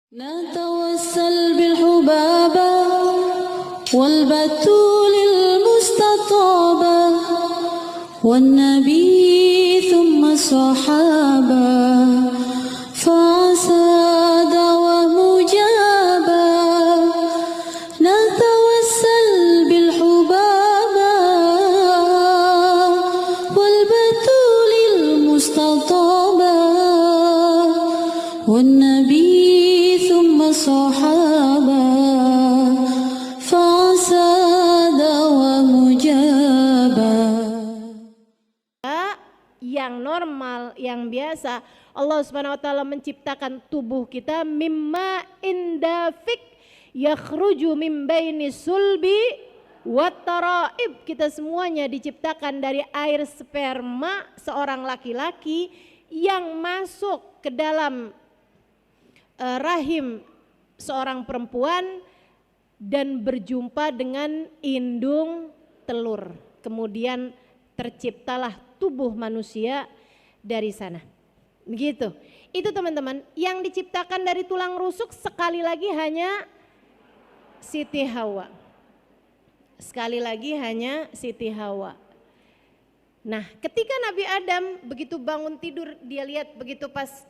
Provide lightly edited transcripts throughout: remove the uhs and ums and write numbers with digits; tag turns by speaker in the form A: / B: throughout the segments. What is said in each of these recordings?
A: نتوسل بالحبابة والبتول المستطابة والنبي ثم الصحابة فعسى دعوة مجابة. نتوسل بالحبابة والبتول المستطابة والنبي ثم الصحابة فعسى دعوة مجابة.
B: Yang normal, yang biasa, Allah Subhanahu wa taala menciptakan tubuh kita mimma indafik yakhruju min baini sulbi wat taraib. Kita semuanya diciptakan dari air sperma seorang laki-laki yang masuk ke dalam rahim seorang perempuan dan berjumpa dengan indung telur. Kemudian terciptalah tubuh manusia dari sana. Begitu. Itu teman-teman, yang diciptakan dari tulang rusuk sekali lagi hanya Siti Hawa. Sekali lagi hanya Siti Hawa. Nah, ketika Nabi Adam begitu bangun tidur, dia lihat begitu pas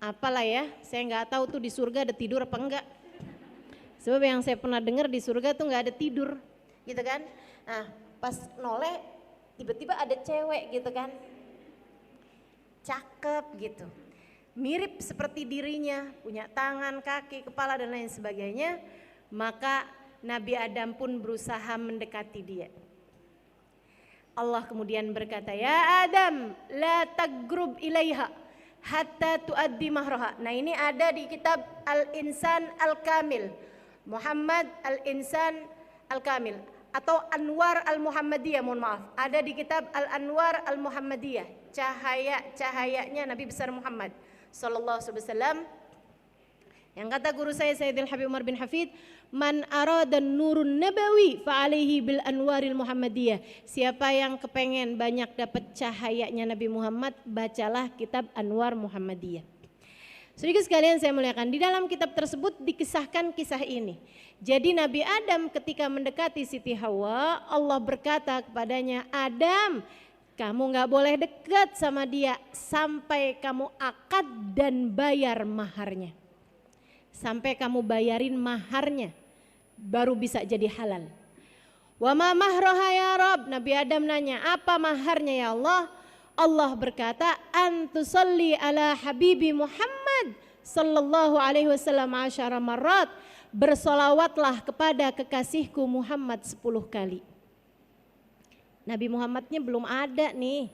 B: apalah ya, saya nggak tahu tuh di surga ada tidur apa enggak. Sebab yang saya pernah dengar di surga tuh nggak ada tidur, gitu kan. Nah, pas noleh tiba-tiba ada cewek gitu kan, cakep gitu, mirip seperti dirinya, punya tangan, kaki, kepala dan lain sebagainya. Maka Nabi Adam pun berusaha mendekati dia. Allah kemudian berkata, ya Adam, la tagrub ilaiha hatta tuaddi mahraha. Nah, ini ada di kitab Al-Insan Al-Kamil, Muhammad Al-Insan Al-Kamil atau Anwar Al-Muhammadiyah, mohon maaf. Ada di kitab Al-Anwar Al-Muhammadiyah, cahaya-cahayanya Nabi besar Muhammad sallallahu alaihi wasallam. Yang kata guru saya Sayyidil Habib Umar bin Hafid, man arada nurun nabawi fa alaihi bil anwaril muhammadiyah. Siapa yang kepengen banyak dapat cahayanya Nabi Muhammad, bacalah kitab Anwar Muhammadiyah. Saudara sekalian saya muliakan, di dalam kitab tersebut dikisahkan kisah ini. Jadi Nabi Adam ketika mendekati Siti Hawa, Allah berkata kepadanya, Adam, kamu gak boleh dekat sama dia sampai kamu akad dan bayar maharnya. Sampai kamu bayarin maharnya, baru bisa jadi halal. Wa ma mahroha ya Rabb, Nabi Adam nanya, apa maharnya ya Allah? Allah berkata, antusalli ala habibi Muhammad sallallahu alaihi wasallam asyara marrat, bersolawatlah kepada kekasihku Muhammad 10 kali. Nabi Muhammadnya belum ada nih.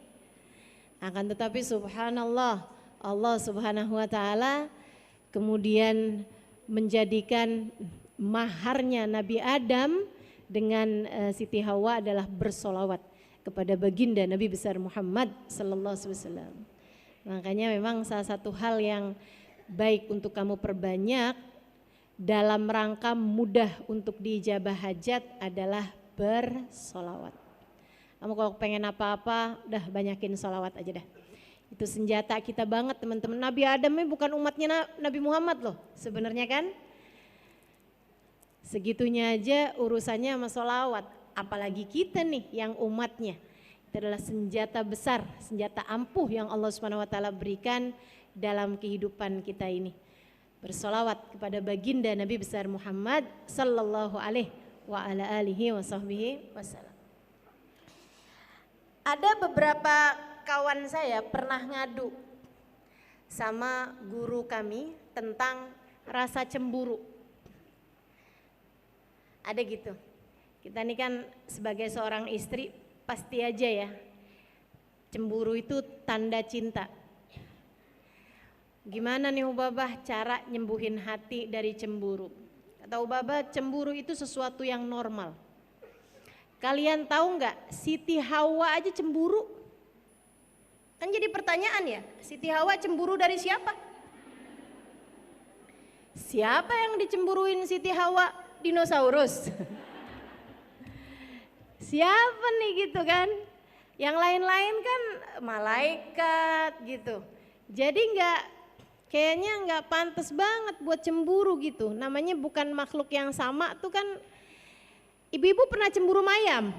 B: Akan tetapi subhanallah, Allah subhanahu wa ta'ala kemudian menjadikan maharnya Nabi Adam dengan Siti Hawa adalah bersolawat kepada baginda Nabi besar Muhammad sallallahu alaihi wasallam. Makanya memang salah satu hal yang baik untuk kamu perbanyak dalam rangka mudah untuk diijabah hajat adalah bersolawat. Kamu kalau pengen apa-apa, udah banyakin solawat aja dah. Itu senjata kita banget teman-teman. Nabi Adam ini bukan umatnya Nabi Muhammad loh sebenarnya kan. Segitunya aja urusannya sama solawat. Apalagi kita nih yang umatnya. Itu adalah senjata besar, senjata ampuh yang Allah Subhanahu wa taala berikan dalam kehidupan kita ini. Bersolawat kepada baginda Nabi besar Muhammad sallallahu alaihi wa ala alihi wa sahbihi wasallam. Ada beberapa kawan saya pernah ngadu sama guru kami tentang rasa cemburu. Ada gitu. Kita ini kan sebagai seorang istri pasti aja ya, cemburu itu tanda cinta. Gimana nih Ubabah cara nyembuhin hati dari cemburu? Kata Ubabah, cemburu itu sesuatu yang normal. Kalian tahu nggak, Siti Hawa aja cemburu? Kan jadi pertanyaan ya, Siti Hawa cemburu dari siapa? Siapa yang dicemburuin Siti Hawa? Dinosaurus. Siapa nih gitu kan? Yang lain-lain kan malaikat gitu. Jadi Kayaknya nggak pantas banget buat cemburu gitu. Namanya bukan makhluk yang sama tuh kan. Ibu-ibu pernah cemburu mayam?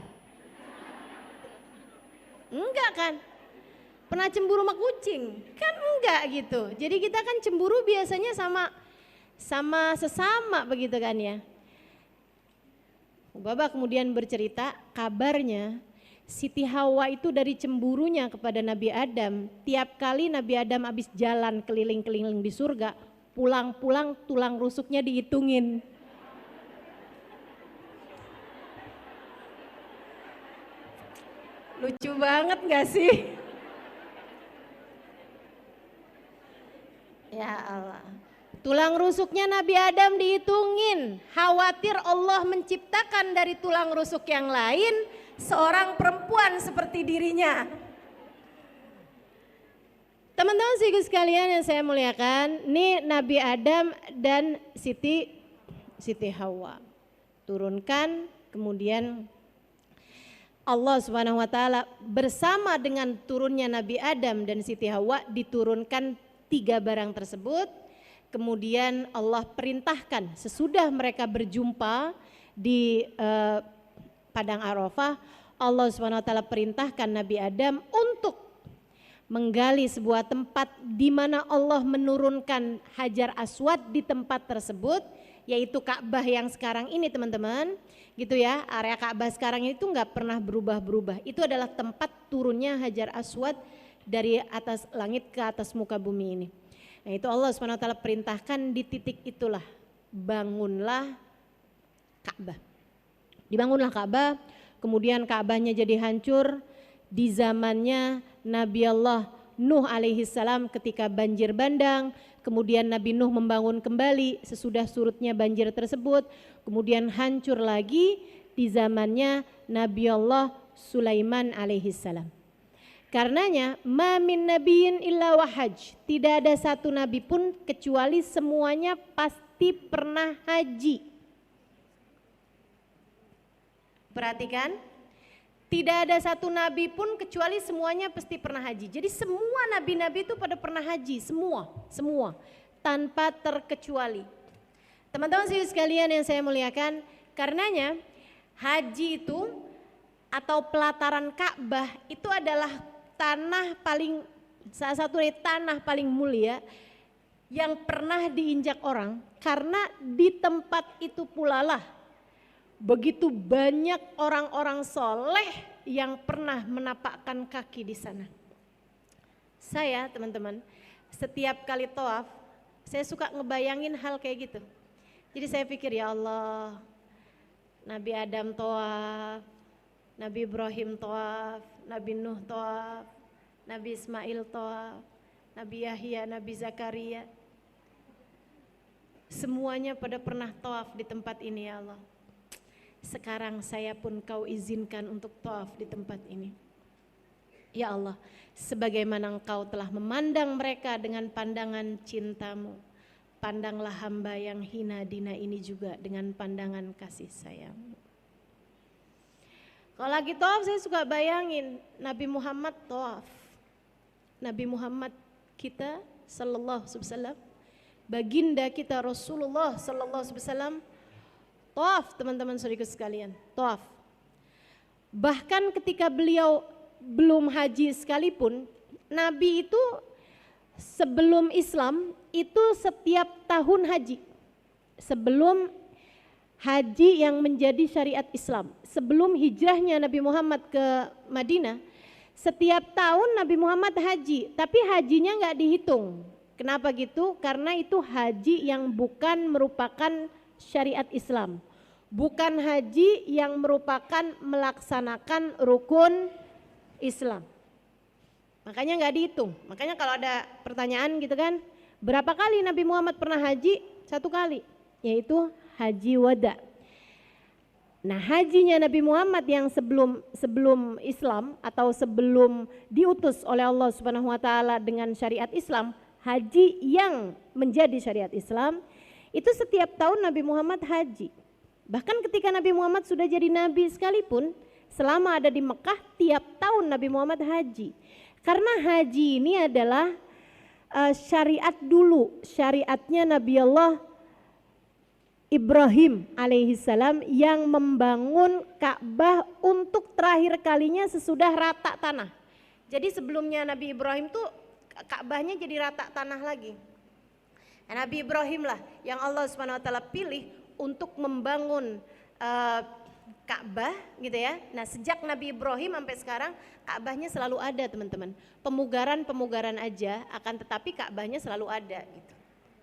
B: Enggak kan? Pernah cemburu sama kucing? Kan enggak gitu. Jadi kita kan cemburu biasanya sama sesama begitu kan ya. Baba kemudian bercerita kabarnya Siti Hawa itu dari cemburunya kepada Nabi Adam, tiap kali Nabi Adam habis jalan keliling-keliling di surga, pulang-pulang tulang rusuknya dihitungin. Lucu banget gak sih? Ya Allah. Tulang rusuknya Nabi Adam dihitungin, khawatir Allah menciptakan dari tulang rusuk yang lain seorang perempuan seperti dirinya. Teman-teman sekalian sekalian yang saya muliakan, ini Nabi Adam dan Siti Hawa turunkan, kemudian Allah Subhanahu wa taala bersama dengan turunnya Nabi Adam dan Siti Hawa diturunkan 3 barang tersebut. Kemudian Allah perintahkan sesudah mereka berjumpa di Padang Arafah, Allah SWT perintahkan Nabi Adam untuk menggali sebuah tempat di mana Allah menurunkan Hajar Aswad di tempat tersebut, yaitu Ka'bah yang sekarang ini teman-teman, gitu ya. Area Ka'bah sekarang itu nggak pernah berubah-berubah. Itu adalah tempat turunnya Hajar Aswad dari atas langit ke atas muka bumi ini. Nah itu Allah SWT perintahkan di titik itulah bangunlah Ka'bah. Dibangunlah Ka'bah, kemudian Ka'bahnya jadi hancur di zamannya Nabi Allah Nuh alaihi salam ketika banjir bandang. Kemudian Nabi Nuh membangun kembali sesudah surutnya banjir tersebut. Kemudian hancur lagi di zamannya Nabi Allah Sulaiman alaihi salam. Karenanya ma min nabiyyin illa wahaj, tidak ada satu nabi pun kecuali semuanya pasti pernah haji. Perhatikan, tidak ada satu nabi pun kecuali semuanya pasti pernah haji. Jadi semua nabi-nabi itu pada pernah haji, semua tanpa terkecuali. Teman-teman sekalian yang saya muliakan, karenanya haji itu atau pelataran Ka'bah itu adalah salah satu dari tanah paling mulia yang pernah diinjak orang, karena di tempat itu pula lah begitu banyak orang-orang soleh yang pernah menapakkan kaki di sana. Saya teman-teman setiap kali tawaf saya suka ngebayangin hal kayak gitu. Jadi saya pikir ya Allah, Nabi Adam tawaf, Nabi Ibrahim tawaf, Nabi Nuh tawaf, Nabi Ismail tawaf, Nabi Yahya, Nabi Zakaria. Semuanya pada pernah tawaf di tempat ini ya Allah. Sekarang saya pun kau izinkan untuk tawaf di tempat ini. Ya Allah, sebagaimana engkau telah memandang mereka dengan pandangan cintamu, pandanglah hamba yang hina dina ini juga dengan pandangan kasih sayangmu. Kalau lagi tawaf saya suka bayangin Nabi Muhammad tawaf. Nabi Muhammad kita sallallahu alaihi wasallam, baginda kita Rasulullah sallallahu alaihi wasallam tawaf, teman-teman saudaraku sekalian, tawaf. Bahkan ketika beliau belum haji sekalipun, Nabi itu sebelum Islam itu setiap tahun haji. Sebelum haji yang menjadi syariat Islam, sebelum hijrahnya Nabi Muhammad ke Madinah, setiap tahun Nabi Muhammad haji, tapi hajinya nggak dihitung. Kenapa gitu? Karena itu haji yang bukan merupakan syariat Islam, bukan haji yang merupakan melaksanakan rukun Islam. Makanya nggak dihitung. Makanya kalau ada pertanyaan gitu kan, berapa kali Nabi Muhammad pernah haji? 1 kali, yaitu haji wada. Nah hajinya Nabi Muhammad yang sebelum Islam atau sebelum diutus oleh Allah Subhanahu wa taala dengan syariat Islam, haji yang menjadi syariat Islam itu setiap tahun Nabi Muhammad haji. Bahkan ketika Nabi Muhammad sudah jadi nabi sekalipun, selama ada di Mekah tiap tahun Nabi Muhammad haji. Karena haji ini adalah syariat dulu, syariatnya Nabi Allah Ibrahim alaihissalam yang membangun Ka'bah untuk terakhir kalinya sesudah rata tanah. Jadi sebelumnya Nabi Ibrahim tuh Ka'bahnya jadi rata tanah lagi. Nabi Ibrahim lah yang Allah Subhanahu wa taala pilih untuk membangun Ka'bah gitu ya. Nah, sejak Nabi Ibrahim sampai sekarang Ka'bahnya selalu ada, teman-teman. Pemugaran aja, akan tetapi Ka'bahnya selalu ada gitu.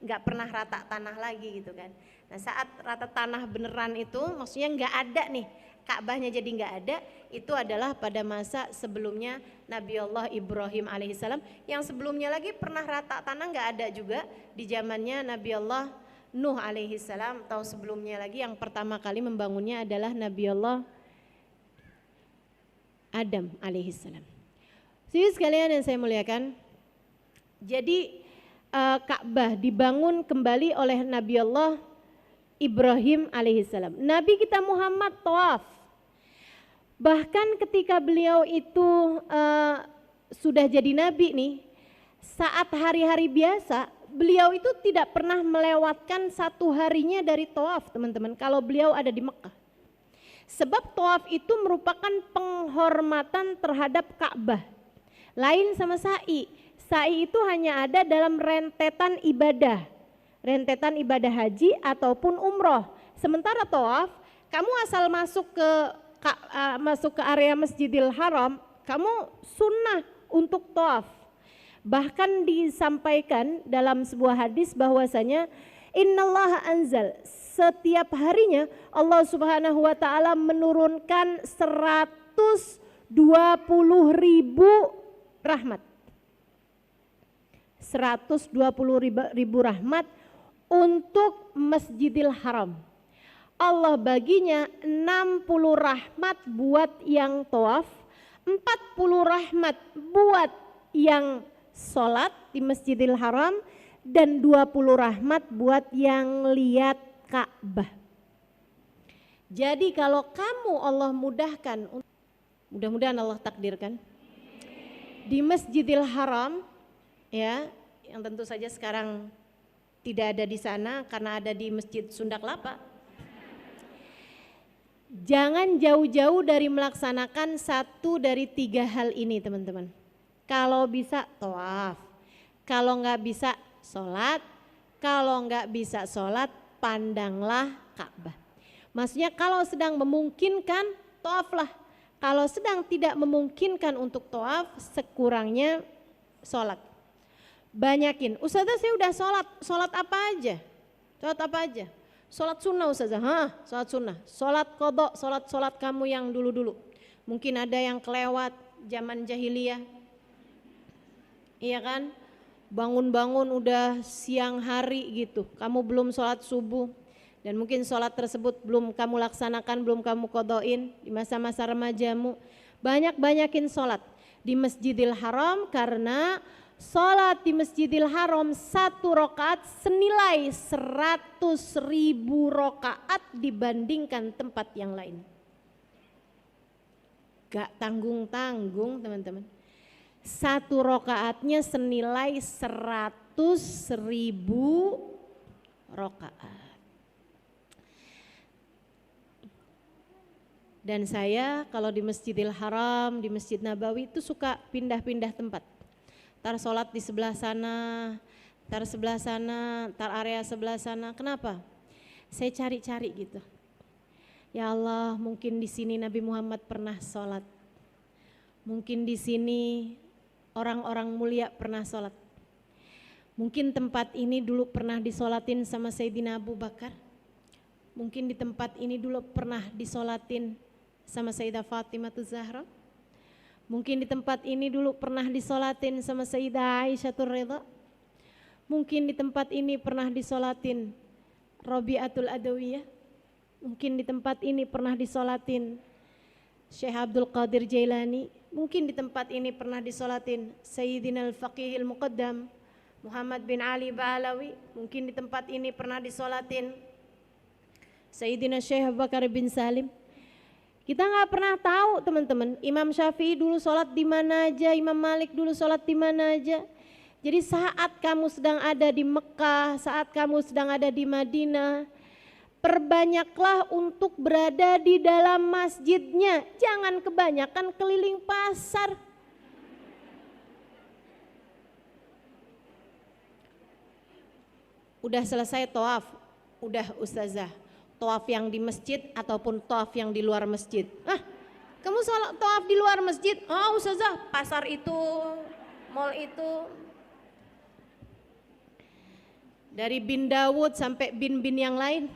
B: Nggak pernah rata tanah lagi gitu kan. Nah, saat rata tanah beneran itu maksudnya nggak ada nih, Ka'bahnya jadi nggak ada, itu adalah pada masa sebelumnya Nabi Allah Ibrahim alaihissalam. Yang sebelumnya lagi pernah rata tanah nggak ada juga di zamannya Nabi Allah Nuh alaihissalam. Tahun sebelumnya lagi yang pertama kali membangunnya adalah Nabi Allah Adam alaihissalam. Jadi sekalian yang saya muliakan, jadi Ka'bah dibangun kembali oleh Nabi Allah Ibrahim alaihissalam. Nabi kita Muhammad tawaf. Bahkan ketika beliau itu sudah jadi nabi nih, saat hari-hari biasa beliau itu tidak pernah melewatkan satu harinya dari tawaf, teman-teman, kalau beliau ada di Mekah. Sebab tawaf itu merupakan penghormatan terhadap Ka'bah. Lain sama sa'i. Sa'i itu hanya ada dalam rentetan ibadah haji ataupun umroh. Sementara tawaf, kamu asal masuk ke area Masjidil Haram, kamu sunnah untuk tawaf. Bahkan disampaikan dalam sebuah hadis bahwasanya innallaha anzal, setiap harinya Allah Subhanahu wa taala menurunkan 120.000 rahmat. 120.000 rahmat untuk Masjidil Haram. Allah baginya 60 rahmat buat yang tawaf, 40 rahmat buat yang sholat di Masjidil Haram, dan 20 rahmat buat yang lihat Ka'bah. Jadi kalau kamu Allah mudahkan, mudah-mudahan Allah takdirkan, di Masjidil Haram ya, yang tentu saja sekarang tidak ada di sana karena ada di Masjid Sunda Kelapa. Jangan jauh-jauh dari melaksanakan satu dari 3 hal ini, teman-teman. Kalau bisa tawaf, kalau nggak bisa sholat, kalau nggak bisa sholat pandanglah Ka'bah. Maksudnya kalau sedang memungkinkan tawaflah, kalau sedang tidak memungkinkan untuk tawaf sekurangnya sholat. Banyakin, Ustazah saya udah sholat apa aja? Sholat apa aja? Sholat sunnah Ustazah, sholat sunnah. Sholat qadha, sholat kamu yang dulu-dulu. Mungkin ada yang kelewat zaman jahiliyah. Iya kan, bangun-bangun udah siang hari gitu, kamu belum sholat subuh, dan mungkin sholat tersebut belum kamu laksanakan, belum kamu qadhain di masa-masa remajamu. Banyak-banyakin sholat di Masjidil Haram, karena sholat di Masjidil Haram 1 rakaat senilai 100.000 rakaat dibandingkan tempat yang lain. Gak tanggung-tanggung, teman-teman. 1 rakaatnya senilai 100.000 rakaat. Dan saya kalau di Masjidil Haram, di Masjid Nabawi itu suka pindah-pindah tempat. Tar sholat di sebelah sana, tar sebelah sana, tar area sebelah sana. Kenapa? Saya cari-cari gitu. Ya Allah, mungkin di sini Nabi Muhammad pernah sholat. Mungkin di sini orang-orang mulia pernah sholat. Mungkin tempat ini dulu pernah disolatin sama Sayyidina Abu Bakar. Mungkin di tempat ini dulu pernah disolatin sama Sayyidah Fatimah Zahra. Mungkin di tempat ini dulu pernah disolatin sama Sayyidah Aisyah Ridha. Mungkin di tempat ini pernah disolatin Rabi'atul Adawiyah. Mungkin di tempat ini pernah disolatin Syekh Abdul Qadir Jailani. Mungkin di tempat ini pernah disolatin Sayyidina Al-Faqihil Muqaddam Muhammad bin Ali Ba'alawi. Mungkin di tempat ini pernah disolatin Sayyidina Syekh Abu Bakar bin Salim. Kita nggak pernah tahu, teman-teman, Imam Syafi'i dulu sholat di mana aja, Imam Malik dulu sholat di mana aja. Jadi saat kamu sedang ada di Mekah, saat kamu sedang ada di Madinah, perbanyaklah untuk berada di dalam masjidnya. Jangan kebanyakan keliling pasar. Udah selesai tawaf, udah ustazah, tawaf yang di masjid ataupun tawaf yang di luar masjid. Kamu salah tawaf di luar masjid? Oh ustazah, pasar itu, mall itu. Dari bin Dawud sampai bin-bin yang lain,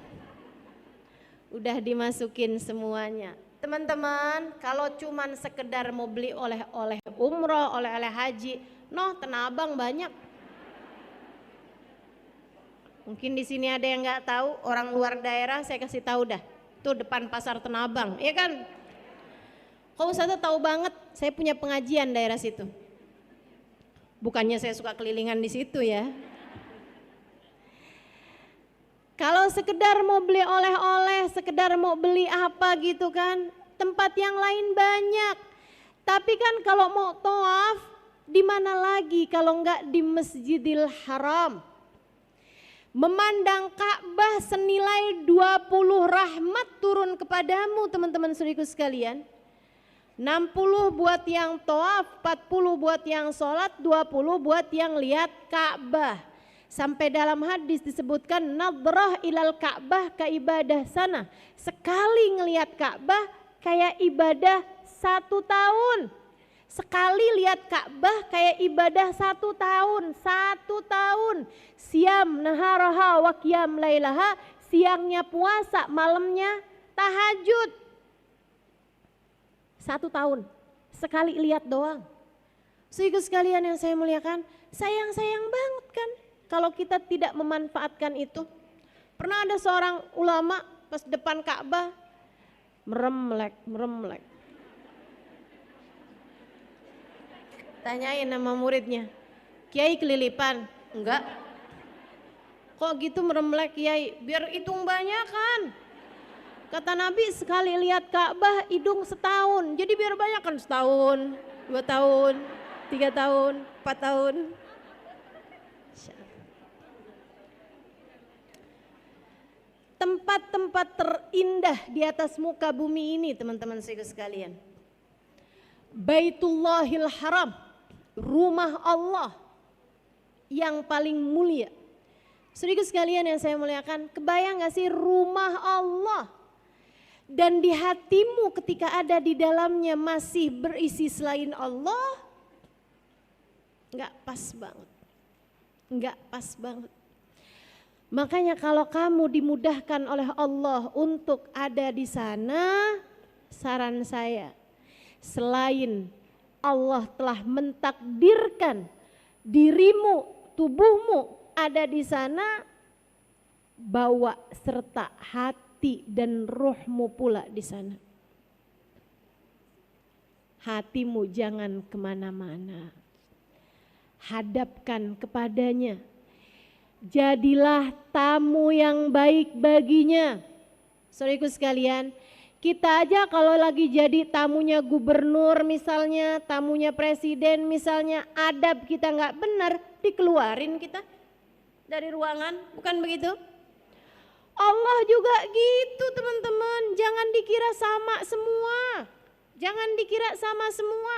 B: udah dimasukin semuanya. Teman-teman, kalau cuman sekedar mau beli oleh-oleh umroh, oleh-oleh haji, Tanah Abang banyak. Mungkin di sini ada yang nggak tahu, orang luar daerah saya kasih tahu dah. Tuh depan pasar Tanah Abang, ya kan? Kalau Ustazah tahu banget, saya punya pengajian daerah situ. Bukannya saya suka kelilingan di situ ya. Kalau sekedar mau beli oleh-oleh, sekedar mau beli apa gitu kan, tempat yang lain banyak. Tapi kan kalau mau tawaf, di mana lagi kalau enggak di Masjidil Haram? Memandang Ka'bah senilai 20 rahmat turun kepadamu teman-teman saudaraku sekalian. 60 buat yang tawaf, 40 buat yang sholat, 20 buat yang lihat Ka'bah. Sampai dalam hadis disebutkan nadrah ilal Ka'bah ka ibadah sana. Sekali ngelihat Ka'bah kayak ibadah 1 tahun. Sekali lihat Ka'bah kayak ibadah 1 tahun. 1 tahun. Siam naharaha wa qiyam lailaha. Siangnya puasa, malamnya tahajud. 1 tahun. Sekali lihat doang. Saudaraku sekalian yang saya muliakan, sayang-sayang banget kan kalau kita tidak memanfaatkan itu. Pernah ada seorang ulama pas depan Ka'bah meremlek. Tanyain nama muridnya, Kiai kelilipan? Enggak. Kok gitu meremlek Kiai? Biar hitung banyakan. Kata Nabi sekali lihat Ka'bah hidung setahun. Jadi biar banyak kan setahun, 2 tahun, 3 tahun, 4 tahun. Tempat-tempat terindah di atas muka bumi ini teman-teman sekalian. Baitullahil Haram, rumah Allah yang paling mulia. Saudaraku sekalian yang saya muliakan, kebayang gak sih rumah Allah? Dan di hatimu ketika ada di dalamnya masih berisi selain Allah, gak pas banget. Gak pas banget. Makanya kalau kamu dimudahkan oleh Allah untuk ada di sana, saran saya, selain Allah telah mentakdirkan dirimu, tubuhmu ada di sana, bawa serta hati dan ruhmu pula di sana. Hatimu jangan kemana-mana, hadapkan kepadanya. Jadilah tamu yang baik baginya. Saudaraku sekalian, kita aja kalau lagi jadi tamunya gubernur misalnya, tamunya presiden misalnya, adab kita nggak benar, dikeluarin kita dari ruangan, bukan begitu? Allah juga gitu teman-teman, jangan dikira sama semua. Jangan dikira sama semua.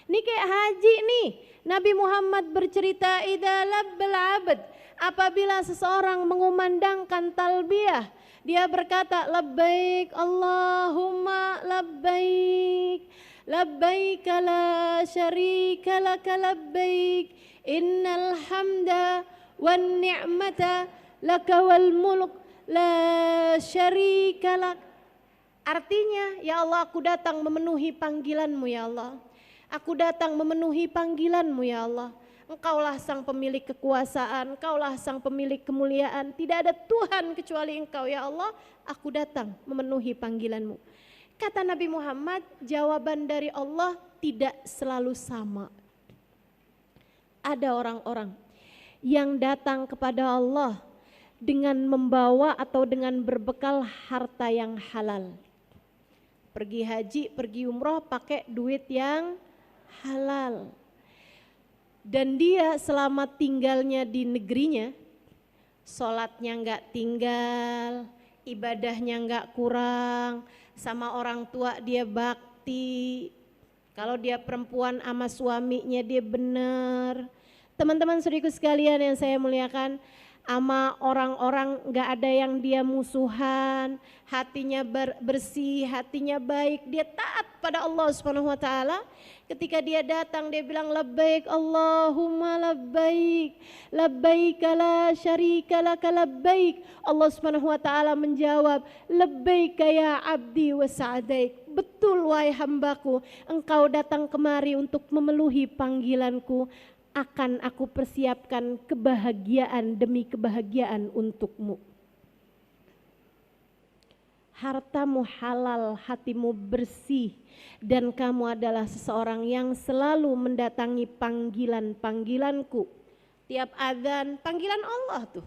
B: Ini kayak haji nih, Nabi Muhammad bercerita idza labbal abd, apabila seseorang mengumandangkan talbiyah, dia berkata labbaik Allahumma labbaik, labbaik la syarika laka labbaik, innal hamda wan ni'mata laka wal mulk la syarika lak. Artinya, ya Allah, aku datang memenuhi panggilanmu ya Allah. Aku datang memenuhi panggilanmu ya Allah. Engkaulah sang pemilik kekuasaan, Engkaulah sang pemilik kemuliaan. Tidak ada Tuhan kecuali Engkau ya Allah. Aku datang memenuhi panggilanmu. Kata Nabi Muhammad, jawaban dari Allah tidak selalu sama. Ada orang-orang yang datang kepada Allah dengan membawa atau dengan berbekal harta yang halal. Pergi haji, pergi umroh pakai duit yang halal. Dan dia selama tinggalnya di negerinya, sholatnya nggak tinggal, ibadahnya nggak kurang, sama orang tua dia bakti. Kalau dia perempuan sama suaminya dia benar. Teman-teman saudaraku sekalian yang saya muliakan, sama orang-orang nggak ada yang dia musuhan, hatinya bersih, hatinya baik, dia taat pada Allah Subhanahu wa taala. Ketika dia datang dia bilang labbaik Allahumma labbaik, labbaik la syarika laka labbaik. Allah Subhanahu wa taala menjawab, labbaik ya abdi wa sa'daik. Betul wahai hambaku, engkau datang kemari untuk memenuhi panggilanku. Akan aku persiapkan kebahagiaan demi kebahagiaan untukmu. Hartamu halal, hatimu bersih, dan kamu adalah seseorang yang selalu mendatangi panggilan-panggilanku. Tiap azan, panggilan Allah tuh.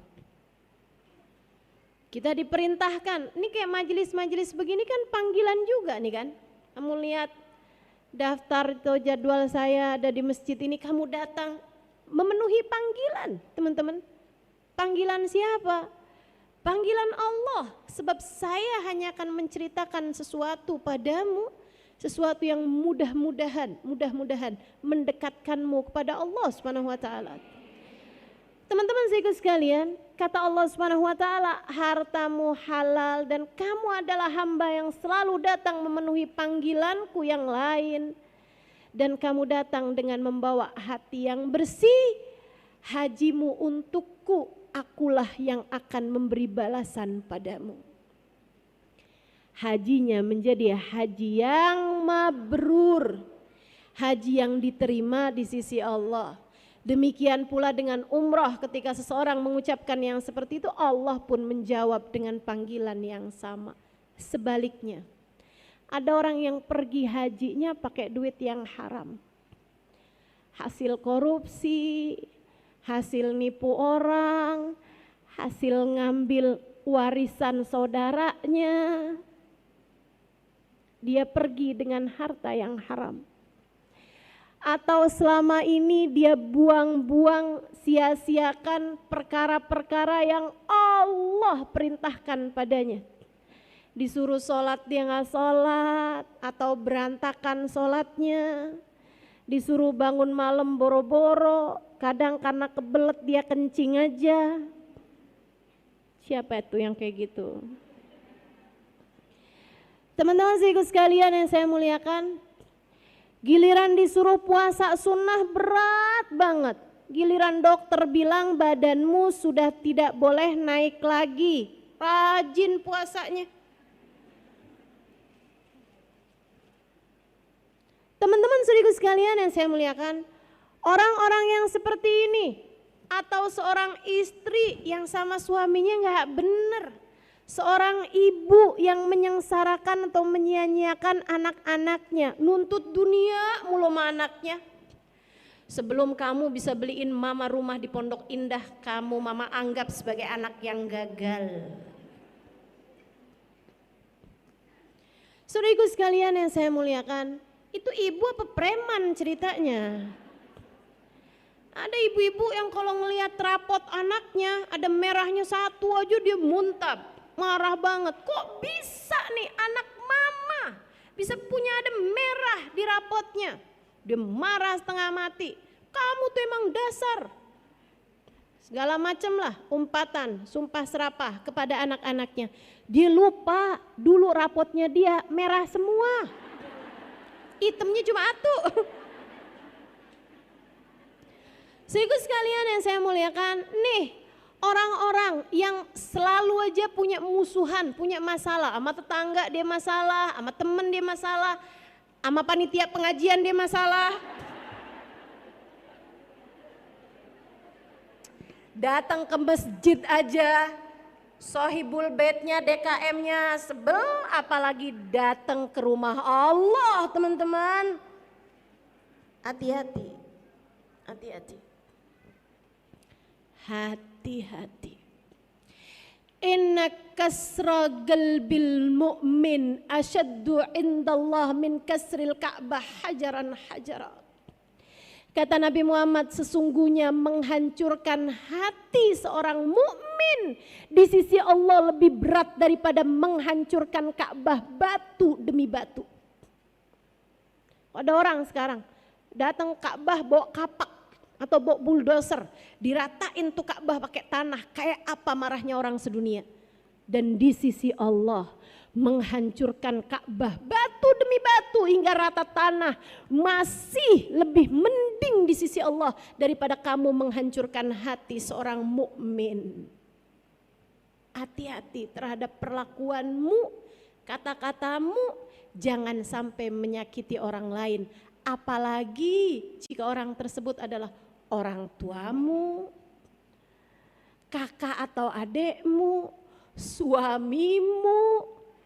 B: Kita diperintahkan, ini kayak majelis-majelis begini kan panggilan juga nih kan. Kamu lihat daftar atau jadwal saya ada di masjid ini, kamu datang memenuhi panggilan teman-teman. Panggilan siapa? Panggilan Allah. Sebab saya hanya akan menceritakan sesuatu padamu, sesuatu yang mudah-mudahan mendekatkanmu kepada Allah Subhanahu wa taala. Teman-teman saudara sekalian, kata Allah Subhanahu wa taala, hartamu halal dan kamu adalah hamba yang selalu datang memenuhi panggilanku yang lain. Dan kamu datang dengan membawa hati yang bersih, hajimu untukku, akulah yang akan memberi balasan padamu. Hajinya menjadi haji yang mabrur, haji yang diterima di sisi Allah. Demikian pula dengan umrah, ketika seseorang mengucapkan yang seperti itu, Allah pun menjawab dengan panggilan yang sama. Sebaliknya, ada orang yang pergi hajinya pakai duit yang haram, hasil korupsi, hasil nipu orang, hasil ngambil warisan saudaranya. Dia pergi dengan harta yang haram. Atau selama ini dia buang-buang, sia-siakan perkara-perkara yang Allah perintahkan padanya. Disuruh sholat dia nggak sholat, atau berantakan sholatnya. Disuruh bangun malam boro-boro, kadang karena kebelet dia kencing aja. Siapa itu yang kayak gitu? Teman-teman sekalian yang saya muliakan, giliran disuruh puasa sunnah berat banget. Giliran dokter bilang badanmu sudah tidak boleh naik lagi, rajin puasanya. Teman-teman saudaraku sekalian yang saya muliakan, orang-orang yang seperti ini, atau seorang istri yang sama suaminya nggak benar, seorang ibu yang menyengsarakan atau menyia-nyiakan anak-anaknya, nuntut dunia mulu sama anaknya. Sebelum kamu bisa beliin mama rumah di Pondok Indah, kamu mama anggap sebagai anak yang gagal. Saudaraku sekalian yang saya muliakan, itu ibu apa preman ceritanya? Ada ibu-ibu yang kalau ngelihat rapot anaknya ada merahnya satu aja dia muntah, marah banget. Kok bisa nih anak mama bisa punya ada merah di rapotnya? Dia marah setengah mati. Kamu tuh emang dasar. Segala macam lah umpatan, sumpah serapah kepada anak-anaknya. Dia lupa dulu rapotnya dia merah semua. Hitamnya cuma satu. Saudaraku sekalian yang saya muliakan, nih orang-orang yang selalu aja punya musuhan, punya masalah, sama tetangga dia masalah, sama temen dia masalah, sama panitia pengajian dia masalah. Datang ke masjid aja, sohibul baitnya, DKM-nya sebel, apalagi datang ke rumah Allah, teman-teman. Hati-hati, hati-hati. Hati-hati. Inna kasra qalbil mu'min asyaddu indallah min kasril ka'bah hajaran hajarat. Kata Nabi Muhammad, sesungguhnya menghancurkan hati seorang mukmin di sisi Allah lebih berat daripada menghancurkan Ka'bah batu demi batu. Ada orang sekarang datang Ka'bah bawa kapak atau bawa bulldozer, diratain tuh Ka'bah pakai tanah, kayak apa marahnya orang sedunia. Dan di sisi Allah menghancurkan Ka'bah batu demi batu hingga rata tanah masih lebih mending di sisi Allah daripada kamu menghancurkan hati seorang mukmin. Hati-hati terhadap perlakuanmu, kata-katamu, jangan sampai menyakiti orang lain, apalagi jika orang tersebut adalah orang tuamu, kakak atau adekmu, suamimu,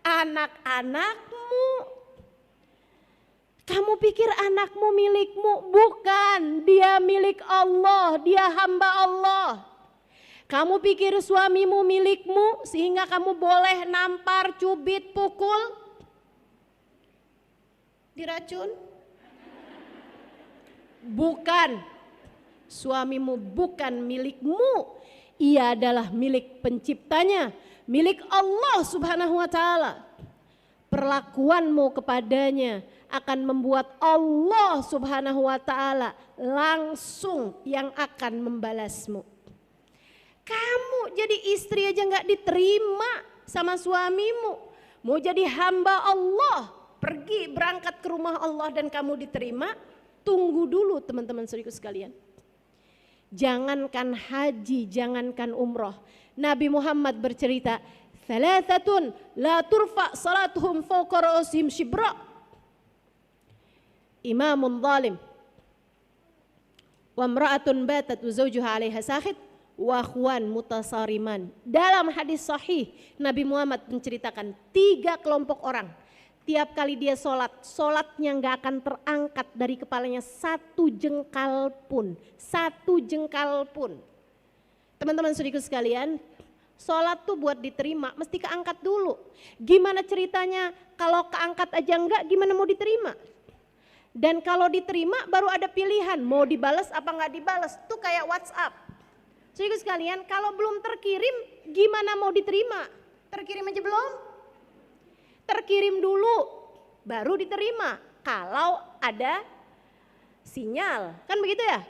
B: anak-anakmu. Kamu pikir anakmu milikmu? Bukan, dia milik Allah, dia hamba Allah. Kamu pikir suamimu milikmu sehingga kamu boleh nampar, cubit, pukul, diracun? Bukan, suamimu bukan milikmu, ia adalah milik penciptanya, milik Allah Subhanahu wa ta'ala. Perlakuanmu kepadanya akan membuat Allah Subhanahu wa ta'ala langsung yang akan membalasmu. Kamu jadi istri aja gak diterima sama suamimu, mau jadi hamba Allah, pergi berangkat ke rumah Allah dan kamu diterima. Tunggu dulu teman-teman saudaraku sekalian. Jangankan haji, jangankan umroh, Nabi Muhammad bercerita, "Thalathatun la turfa salatuhum fawqa ra'sihim shibra." Imamun zalim, wa imra'atun batat wa zawjuha 'alaiha sakhit, wa akhwan mutasariman. Dalam hadis sahih Nabi Muhammad menceritakan 3 kelompok orang. Tiap kali dia sholat, sholatnya gak akan terangkat dari kepalanya 1 jengkal pun. 1 jengkal pun. Teman-teman saudaraku sekalian, sholat tuh buat diterima mesti keangkat dulu. Gimana ceritanya kalau keangkat aja enggak, gimana mau diterima? Dan kalau diterima baru ada pilihan, mau dibalas apa enggak dibalas. Tuh kayak WhatsApp. Saudaraku sekalian, kalau belum terkirim gimana mau diterima? Terkirim aja belum? Terkirim dulu baru diterima kalau ada sinyal, kan begitu ya?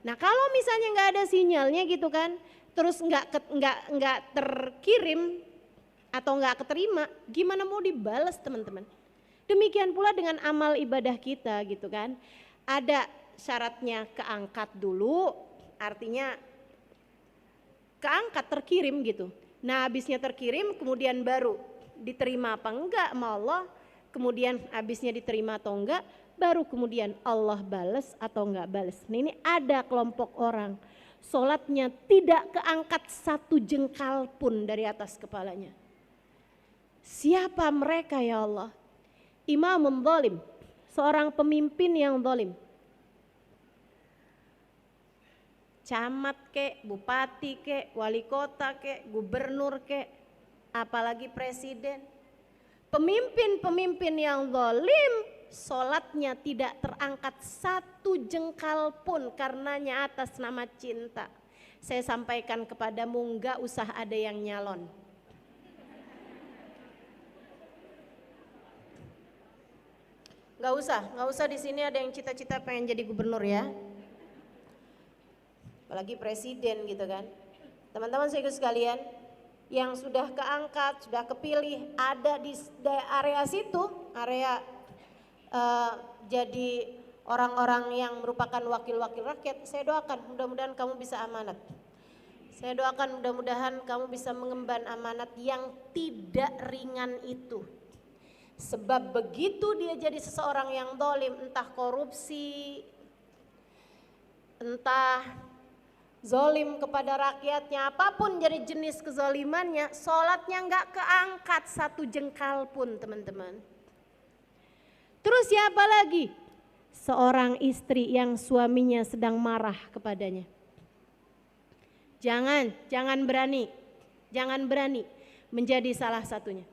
B: Nah kalau misalnya nggak ada sinyalnya gitu kan, terus nggak terkirim atau nggak keterima, gimana mau dibalas teman-teman? Demikian pula dengan amal ibadah kita gitu kan, ada syaratnya keangkat dulu, artinya keangkat terkirim gitu. Nah habisnya terkirim kemudian baru diterima apa enggak sama Allah, kemudian habisnya diterima atau enggak, baru kemudian Allah balas atau enggak balas. Nah ini ada kelompok orang, sholatnya tidak keangkat 1 jengkal pun dari atas kepalanya. Siapa mereka ya Allah? Imamun zalim, seorang pemimpin yang zalim. Camat kek, bupati kek, wali kota kek, gubernur kek, apalagi presiden. Pemimpin-pemimpin yang zalim, sholatnya tidak terangkat 1 jengkal pun karenanya atas nama cinta. Saya sampaikan kepadamu, enggak usah ada yang nyalon. Enggak usah di sini ada yang cita-cita pengen jadi gubernur ya. Apalagi presiden gitu kan. Teman-teman saya sekalian, yang sudah keangkat, sudah kepilih, ada di area situ, area jadi orang-orang yang merupakan wakil-wakil rakyat, saya doakan mudah-mudahan kamu bisa amanat. Saya doakan mudah-mudahan kamu bisa mengemban amanat yang tidak ringan itu. Sebab begitu dia jadi seseorang yang zalim, entah korupsi, entah zalim kepada rakyatnya, apapun jadi jenis kezalimannya, sholatnya nggak keangkat 1 jengkal pun teman-teman. Terus siapa lagi? Seorang istri yang suaminya sedang marah kepadanya. Jangan berani menjadi salah satunya.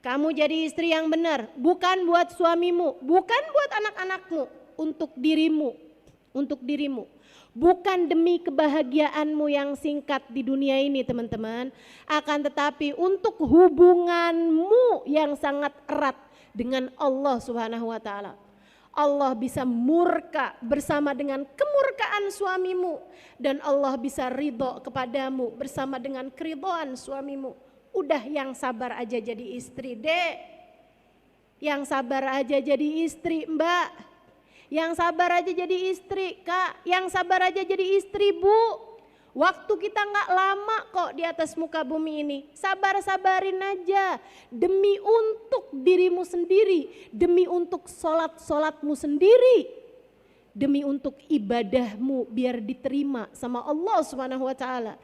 B: Kamu jadi istri yang benar, bukan buat suamimu, bukan buat anak-anakmu, untuk dirimu. untuk dirimu. Bukan demi kebahagiaanmu yang singkat di dunia ini teman-teman, akan tetapi untuk hubunganmu yang sangat erat dengan Allah Subhanahu wa taala. Allah bisa murka bersama dengan kemurkaan suamimu, dan Allah bisa ridho kepadamu bersama dengan keridhaan suamimu. Udah, yang sabar aja jadi istri, Dek. Yang sabar aja jadi istri, Mbak. Yang sabar aja jadi istri, Kak. Yang sabar aja jadi istri, Bu. Waktu kita nggak lama kok di atas muka bumi ini. Sabar-sabarin aja. Demi untuk dirimu sendiri. Demi untuk sholat-sholatmu sendiri. Demi untuk ibadahmu biar diterima sama Allah Subhanahu wa taala.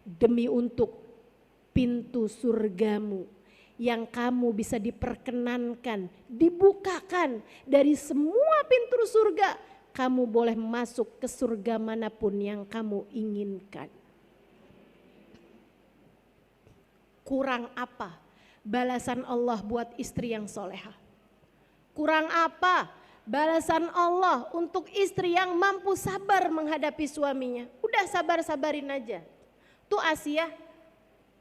B: Demi untuk pintu surgamu yang kamu bisa diperkenankan, dibukakan dari semua pintu surga, kamu boleh masuk ke surga manapun yang kamu inginkan. Kurang apa balasan Allah buat istri yang soleha? Kurang apa balasan Allah untuk istri yang mampu sabar menghadapi suaminya? Udah, sabar-sabarin aja. Tuh Asia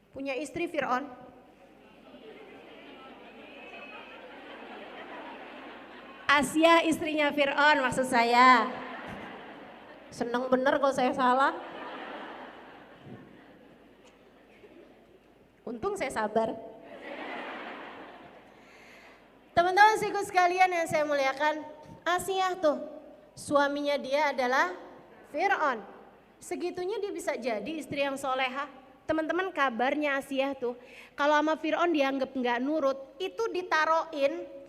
B: punya istri Fir'aun. Asia istrinya Fir'aun maksud saya. Seneng bener kalau saya salah. Untung saya sabar. Teman-teman sikut sekalian yang saya muliakan, Asia tuh suaminya dia adalah Fir'aun. Segitunya dia bisa jadi istri yang soleha. Teman-teman, kabarnya Asia tuh kalau sama Fir'aun dianggap nggak nurut, itu ditaroin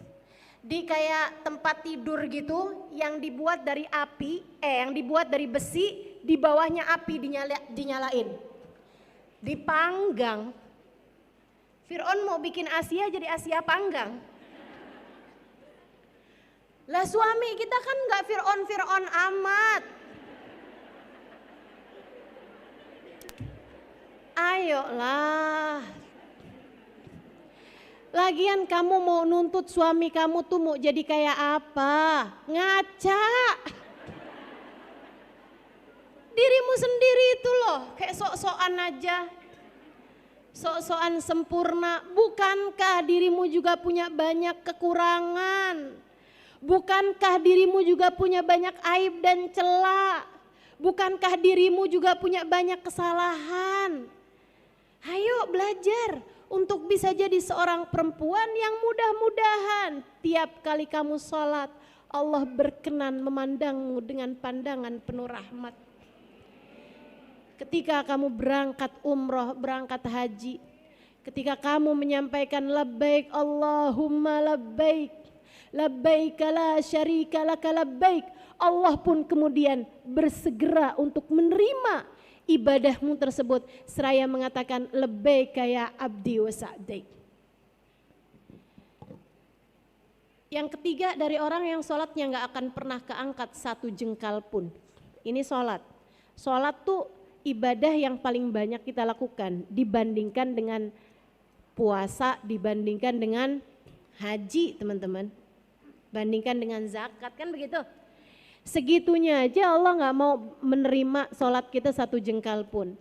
B: di kayak tempat tidur gitu yang dibuat dari api, yang dibuat dari besi, di bawahnya api dinyalain, dipanggang. Fir'aun mau bikin Asia jadi Asia panggang. Lah suami kita kan nggak Fir'aun amat. Ayolah. Lagian kamu mau nuntut suami kamu tuh mau jadi kayak apa? Ngaca. Dirimu sendiri itu loh, kayak sok-sokan aja. Sok-sokan sempurna. Bukankah dirimu juga punya banyak kekurangan? Bukankah dirimu juga punya banyak aib dan celah? Bukankah dirimu juga punya banyak kesalahan? Ayo belajar untuk bisa jadi seorang perempuan yang mudah-mudahan tiap kali kamu sholat Allah berkenan memandangmu dengan pandangan penuh rahmat. Ketika kamu berangkat umroh, berangkat haji, ketika kamu menyampaikan labbaik Allahumma labbaik, labbaik la syarika laka labbaik, Allah pun kemudian bersegera untuk menerima ibadahmu tersebut seraya mengatakan labbaika ya abdi wa sa'daik. Yang ketiga dari orang yang sholatnya gak akan pernah keangkat satu jengkal pun. Ini sholat. Sholat tuh ibadah yang paling banyak kita lakukan dibandingkan dengan puasa, dibandingkan dengan haji teman-teman, bandingkan dengan zakat, kan begitu. Segitunya aja Allah gak mau menerima sholat kita satu jengkal pun.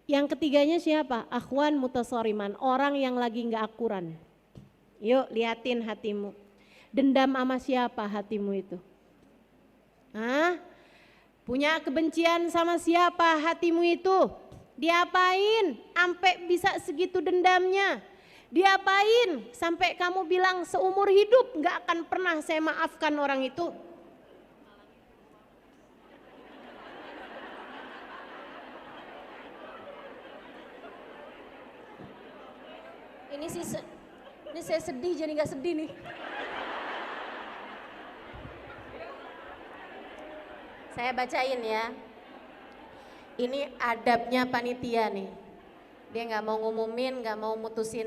B: Yang ketiganya siapa? Akhwan mutasoriman, orang yang lagi gak akuran. Yuk liatin hatimu, dendam sama siapa hatimu itu? Hah? Punya kebencian sama siapa hatimu itu? Diapain sampai bisa segitu dendamnya? Diapain sampai kamu bilang seumur hidup gak akan pernah saya maafkan orang itu? Ini saya sedih jadi gak sedih nih. Saya bacain ya. Ini adabnya panitia nih. Dia gak mau ngumumin, gak mau mutusin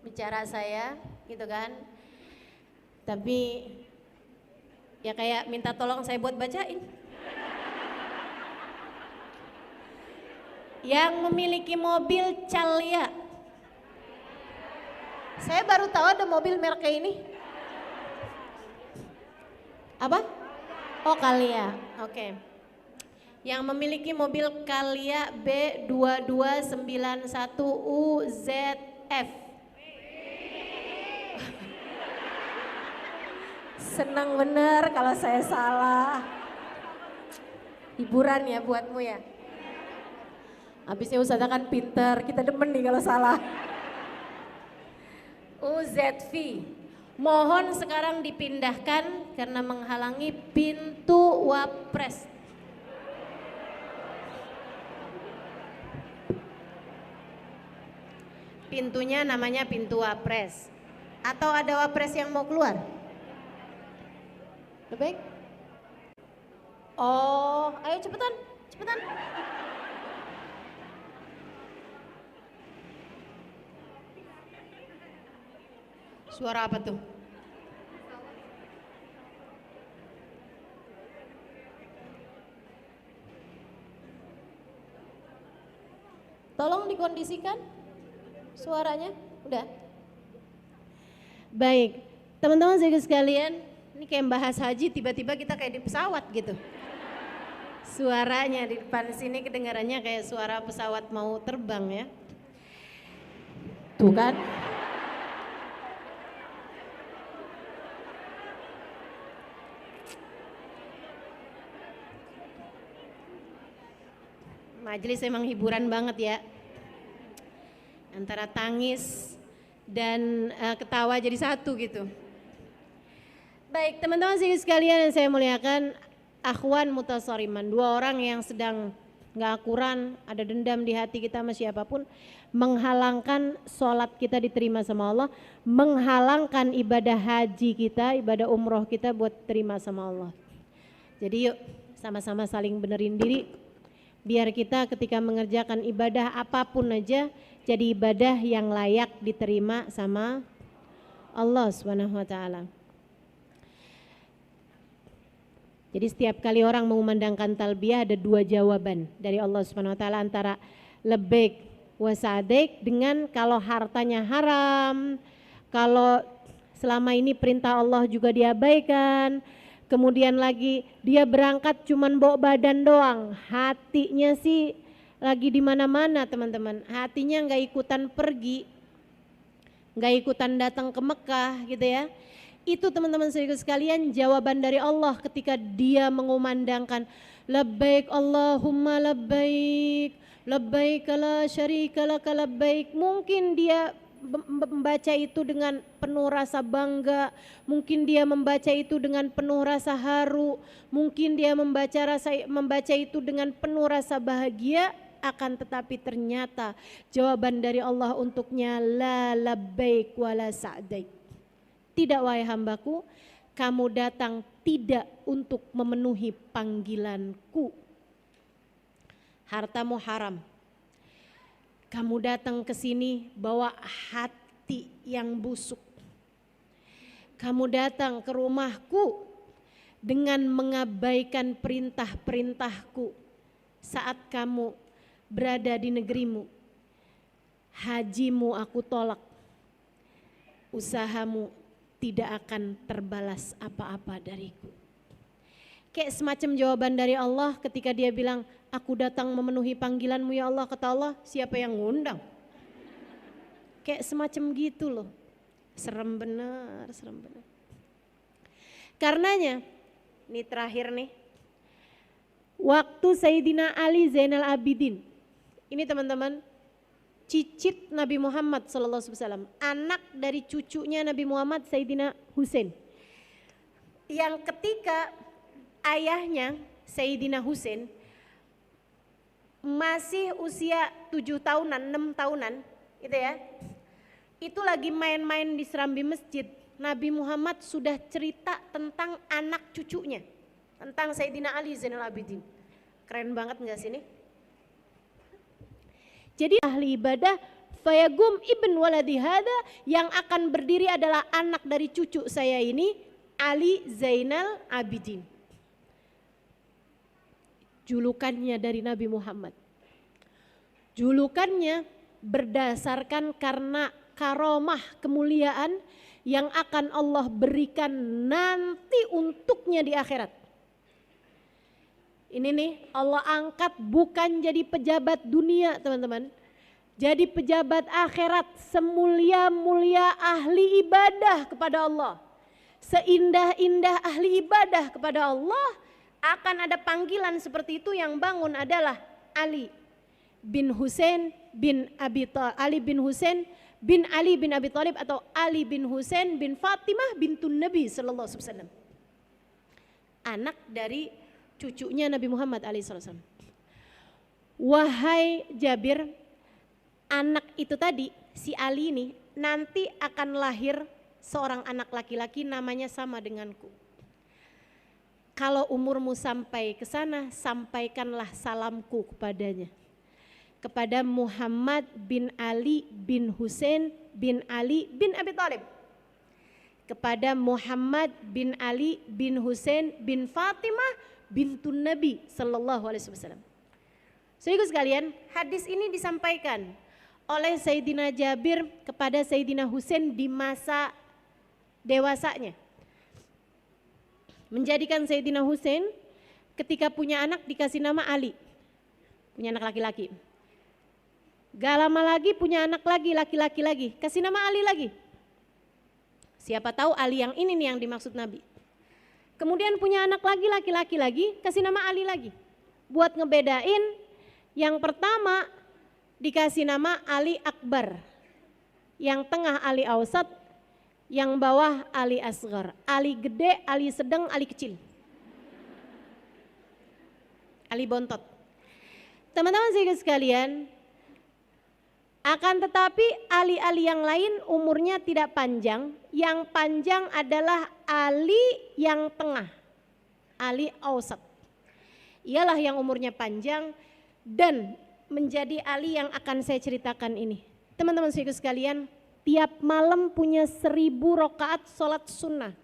B: bicara saya gitu kan. Tapi ya kayak minta tolong saya buat bacain. Yang memiliki mobil Calya. Saya baru tahu ada mobil merek kayak ini. Apa? Oh Kalia, oke. Yang memiliki mobil Kalia B2291UZF. Senang bener kalau saya salah. Hiburan ya buatmu ya. Habisnya Ustazah kan pinter, kita demen nih kalau salah. UZV. Mohon sekarang dipindahkan karena menghalangi pintu wapres. Pintunya namanya pintu wapres. Atau ada wapres yang mau keluar? Lebih baik? Oh, ayo cepetan, cepetan. Suara apa tuh? Tolong dikondisikan suaranya, udah. Baik, teman-teman sekalian, ini kayak bahas haji, tiba-tiba kita kayak di pesawat gitu. Suaranya di depan sini kedengarannya kayak suara pesawat mau terbang ya. Tuh kan? Majelis emang hiburan banget ya. Antara tangis dan ketawa jadi satu gitu. Baik teman-teman sekalian yang saya muliakan, akhwan mutasariman, dua orang yang sedang gak akuran, ada dendam di hati kita sama siapapun, menghalangkan sholat kita diterima sama Allah, menghalangkan ibadah haji kita, ibadah umroh kita buat terima sama Allah. Jadi yuk sama-sama saling benerin diri, biar kita ketika mengerjakan ibadah apapun aja jadi ibadah yang layak diterima sama Allah Subhanahu wa taala. Jadi setiap kali orang mengumandangkan talbiyah ada dua jawaban dari Allah Subhanahu wa taala, antara labbaik wa sa'daik dengan kalau hartanya haram, kalau selama ini perintah Allah juga diabaikan, kemudian lagi dia berangkat cuman bawa badan doang, hatinya sih lagi di mana-mana teman-teman, hatinya nggak ikutan pergi, nggak ikutan datang ke Mekah gitu ya. Itu teman-teman sekalian jawaban dari Allah ketika dia mengumandangkan labbaik Allahumma labbaik, labbaik la syarika laka labbaik. Mungkin dia membaca itu dengan penuh rasa bangga, mungkin dia membaca itu dengan penuh rasa haru, mungkin dia membaca itu dengan penuh rasa bahagia, akan tetapi ternyata jawaban dari Allah untuknya la labbaik wala sa'daik. Tidak wahai hambaku, kamu datang tidak untuk memenuhi panggilanku. Hartamu haram. Kamu datang ke sini bawa hati yang busuk. Kamu datang ke rumahku dengan mengabaikan perintah-perintahku saat kamu berada di negerimu. Hajimu aku tolak. Usahamu tidak akan terbalas apa-apa dariku. Kayak semacam jawaban dari Allah ketika dia bilang, aku datang memenuhi panggilanmu ya Allah. Kata Allah, siapa yang ngundang? Kayak semacam gitu loh. Serem bener, serem bener. Karenanya, ini terakhir nih, waktu Sayyidina Ali Zainal Abidin, ini teman-teman, cicit Nabi Muhammad SAW, anak dari cucunya Nabi Muhammad Sayyidina Husain, yang ketika ayahnya Sayyidina Husain masih usia 7 tahunan, 6 tahunan gitu ya, itu lagi main-main di serambi masjid, Nabi Muhammad sudah cerita tentang anak cucunya, tentang Sayyidina Ali Zainal Abidin. Keren banget gak sih ini? Jadi ahli ibadah fayagum ibn waladi hada, yang akan berdiri adalah anak dari cucu saya ini, Ali Zainal Abidin. Julukannya dari Nabi Muhammad. Julukannya berdasarkan karena karomah kemuliaan yang akan Allah berikan nanti untuknya di akhirat. Ini nih Allah angkat bukan jadi pejabat dunia teman-teman. Jadi pejabat akhirat, semulia-mulia ahli ibadah kepada Allah. Seindah-indah ahli ibadah kepada Allah, akan ada panggilan seperti itu. Yang bangun adalah Ali bin Husain bin Abi Thalib, Ali bin Husain bin Ali bin Abi Thalib, atau Ali bin Husain bin Fatimah bintun Nabi sallallahu alaihi wasallam. Anak dari cucunya Nabi Muhammad SAW. Wahai Jabir, anak itu tadi, si Ali ini nanti akan lahir seorang anak laki-laki namanya sama denganku. Kalau umurmu sampai ke sana, sampaikanlah salamku kepadanya. Kepada Muhammad bin Ali bin Husain bin Ali bin Abi Thalib. Kepada Muhammad bin Ali bin Husain bin Fatimah bintun Nabi sallallahu alaihi wasallam. Saudara sekalian, hadis ini disampaikan oleh Sayyidina Jabir kepada Sayyidina Husain di masa dewasanya. Menjadikan Sayyidina Husain ketika punya anak dikasih nama Ali. Punya anak laki-laki. Gak lama lagi punya anak lagi, laki-laki lagi. Kasih nama Ali lagi. Siapa tahu Ali yang ini nih yang dimaksud Nabi. Kemudian punya anak lagi, laki-laki lagi, kasih nama Ali lagi. Buat ngebedain, yang pertama dikasih nama Ali Akbar. Yang tengah Ali Ausat, yang bawah Ali Asghar. Ali gede, Ali sedang, Ali kecil. Ali bontot. Teman-teman sekalian, akan tetapi Ali-Ali yang lain umurnya tidak panjang. Yang panjang adalah Ali yang tengah, Ali Ausat. Ialah yang umurnya panjang dan menjadi Ali yang akan saya ceritakan ini. Teman-teman sekalian, tiap malam punya 1000 rakaat sholat sunnah.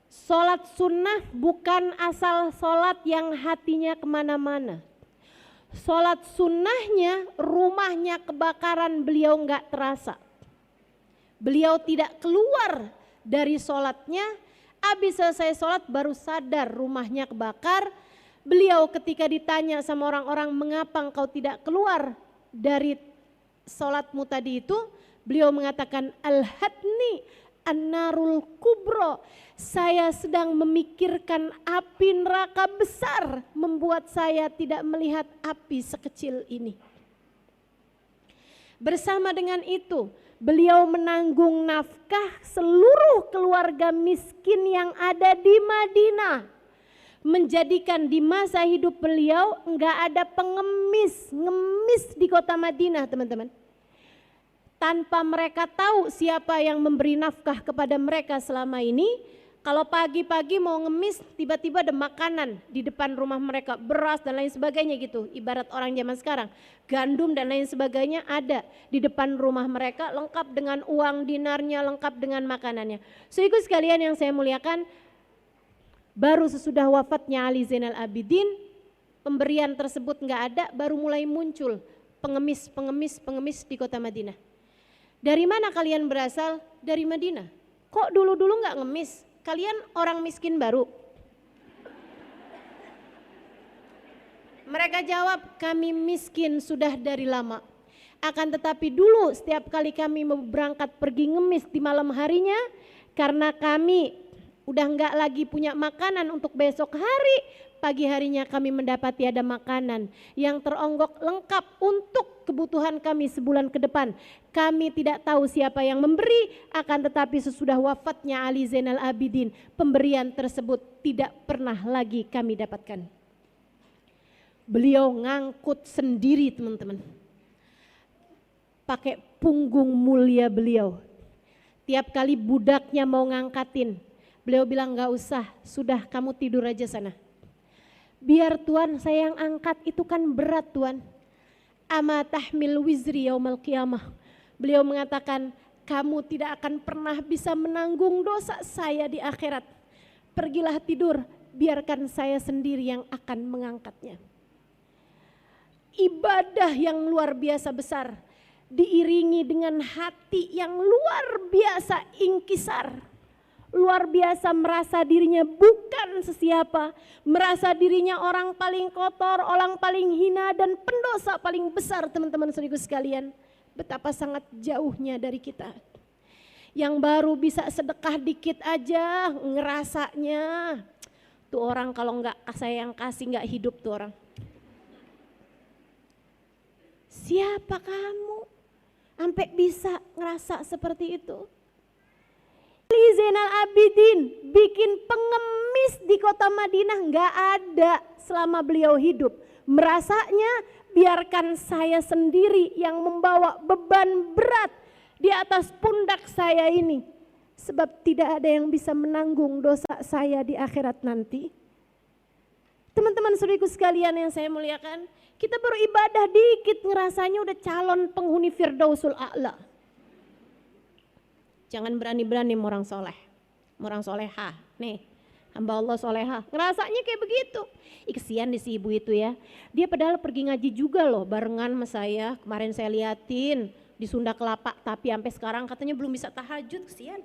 B: Sholat sunnah bukan asal sholat yang hatinya kemana-mana. Sholat sunnahnya, rumahnya kebakaran, beliau enggak terasa. Beliau tidak keluar dari sholatnya, habis selesai sholat baru sadar rumahnya kebakar. Beliau ketika ditanya sama orang-orang, mengapa engkau tidak keluar dari sholatmu tadi itu, beliau mengatakan, al-hadni an-narul kubro, saya sedang memikirkan api neraka besar, membuat saya tidak melihat api sekecil ini. Bersama dengan itu, beliau menanggung nafkah seluruh keluarga miskin yang ada di Madinah. Menjadikan di masa hidup beliau enggak ada pengemis, ngemis di kota Madinah, teman-teman. Tanpa mereka tahu siapa yang memberi nafkah kepada mereka selama ini. Kalau pagi-pagi mau ngemis, tiba-tiba ada makanan di depan rumah mereka, beras dan lain sebagainya gitu. Ibarat orang zaman sekarang, gandum dan lain sebagainya ada di depan rumah mereka, lengkap dengan uang dinarnya, lengkap dengan makanannya. Saudara sekalian yang saya muliakan, baru sesudah wafatnya Ali Zainal Abidin, pemberian tersebut nggak ada, baru mulai muncul pengemis di kota Madinah. Dari mana kalian berasal? Dari Madinah. Kok dulu-dulu nggak ngemis? Kalian orang miskin baru? Mereka jawab, kami miskin sudah dari lama. Akan tetapi dulu setiap kali kami mau berangkat pergi ngemis di malam harinya, karena kami udah nggak lagi punya makanan untuk besok hari, pagi harinya kami mendapati ada makanan yang teronggok lengkap untuk kebutuhan kami sebulan ke depan. Kami tidak tahu siapa yang memberi, akan tetapi sesudah wafatnya Ali Zainal Abidin, pemberian tersebut tidak pernah lagi kami dapatkan. Beliau ngangkut sendiri, teman-teman. Pakai punggung mulia beliau. Tiap kali budaknya mau ngangkatin, beliau bilang, gak usah, sudah kamu tidur aja sana. Biar Tuhan saya yang angkat, itu kan berat Tuhan. Ama tahmil wizri yaumal qiyamah. Beliau mengatakan, kamu tidak akan pernah bisa menanggung dosa saya di akhirat. Pergilah tidur, biarkan saya sendiri yang akan mengangkatnya. Ibadah yang luar biasa besar, diiringi dengan hati yang luar biasa ingkisar.
C: luar biasa merasa dirinya bukan sesiapa, merasa dirinya orang paling kotor, orang paling hina dan pendosa paling besar teman-teman saudaraku sekalian. Betapa sangat jauhnya dari kita. Yang baru bisa sedekah dikit aja ngerasanya, tuh orang kalau nggak saya yang kasih nggak hidup tuh orang. Siapa kamu sampai bisa ngerasa seperti itu? Ali Zainal Abidin bikin pengemis di kota Madinah nggak ada selama beliau hidup. Merasanya biarkan saya sendiri yang membawa beban berat di atas pundak saya ini. Sebab tidak ada yang bisa menanggung dosa saya di akhirat nanti. Teman-teman saudaraku sekalian yang saya muliakan, kita baru ibadah dikit ngerasanya udah calon penghuni Firdausul A'la. Jangan berani-berani orang soleh, orang soleha. Nih, hamba Allah soleha. Ngerasanya kayak begitu. Kesian di si ibu itu ya. Dia padahal pergi ngaji juga loh barengan sama saya. Kemarin saya liatin di Sunda Kelapa, tapi sampai sekarang katanya belum bisa tahajud, kesian.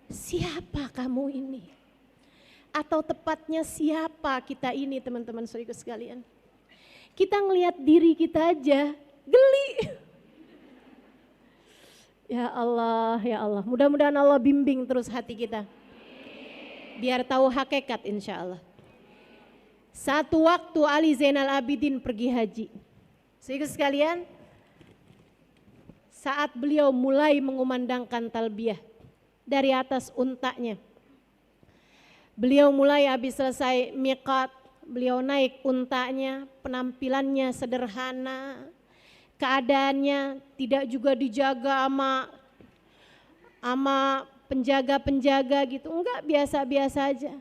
C: Siapa kamu ini? Atau tepatnya siapa kita ini teman-teman saudaraku sekalian? Kita ngelihat diri kita aja geli. Ya Allah, ya Allah. Mudah-mudahan Allah bimbing terus hati kita. Biar tahu hakikat insya Allah. Satu waktu Ali Zainal Abidin pergi haji. Saudaraku sekalian, saat beliau mulai mengumandangkan talbiyah dari atas untanya. Beliau mulai habis selesai miqat, beliau naik untanya, penampilannya sederhana, keadaannya tidak juga dijaga sama penjaga-penjaga gitu, enggak, biasa-biasa aja.